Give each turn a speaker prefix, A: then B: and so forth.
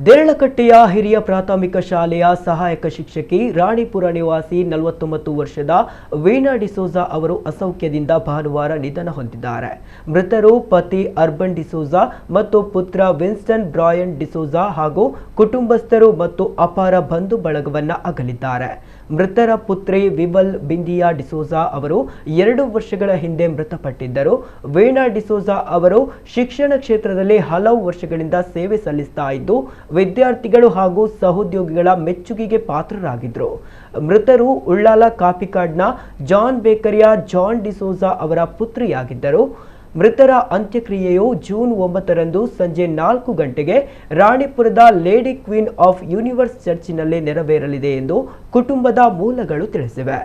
A: ದೇರಳಕಟ್ಟೆಯ ಹಿರಿಯ ಪ್ರಾಥಮಿಕ ಶಾಲೆಯ ಸಹಾಯಕ ಶಿಕ್ಷಕಿ ರಾಣಿಪುರ ನಿವಾಸಿ 49 ವರ್ಷದ ವೀಣಾ ಡಿಸೋಜ ಅವರು ಅಸೌಖ್ಯದಿಂದ ಭಾನುವಾರ ನಿಧನ ಹೊಂದಿದ್ದಾರೆ. ಮೃತರು ಪತಿ ಅರ್ಬನ್ ಡಿಸೋಜ ಮತ್ತು ಪುತ್ರ ವಿನ್ಸ್ಟನ್ ಬ್ರಾಯನ್ ಡಿಸೋಜ ಹಾಗೂ ಕುಟುಂಬಸ್ಥರು ಮತ್ತು ಅಪಾರ ಬಂಧು ಬಳಗವನ್ನ ಅಗಲಿದ್ದಾರೆ. ಮೃತರ ಪುತ್ರಿ ವಿವಲ್ ಬಿಂದಿಯಾ ಡಿಸೋಜ ಅವರು 2 ವರ್ಷಗಳ ಹಿಂದೆ ಮೃತಪಟ್ಟಿದ್ದರು. ವೀಣಾ ಡಿಸೋಜ ಅವರು ಶಿಕ್ಷಣ ಕ್ಷೇತ್ರದಲ್ಲಿ ಹಲವು ವರ್ಷಗಳಿಂದ ಸೇವೆ ಸಲ್ಲಿಸ್ತಾ ಇದ್ದು ವಿದ್ಯಾರ್ಥಿಗಳು ಹಾಗೂ ಸಹೋದ್ಯೋಗಿಗಳ ಮೆಚ್ಚುಗೆಗೆ ಪಾತ್ರರಾಗಿದ್ದರು. ಮೃತರು ಉಳ್ಳಾಲ ಕಾಪಿಕಾಡ್ನ ಜಾನ್ ಬೇಕರಿಯ ಜಾನ್ ಡಿಸೋಜ ಅವರ ಪುತ್ರಿಯಾಗಿದ್ದರು. ಮೃತರ ಅಂತ್ಯಕ್ರಿಯೆಯು ಜೂನ್ 9ರಂದು ಸಂಜೆ 4 ಗಂಟೆಗೆ ರಾಣಿಪುರದ ಲೇಡಿ ಕ್ವೀನ್ ಆಫ್ ಯೂನಿವರ್ಸ್ ಚರ್ಚಿನಲ್ಲಿ ನೆರವೇರಲಿದೆ ಎಂದು ಕುಟುಂಬದ ಮೂಲಗಳು ತಿಳಿಸಿವೆ.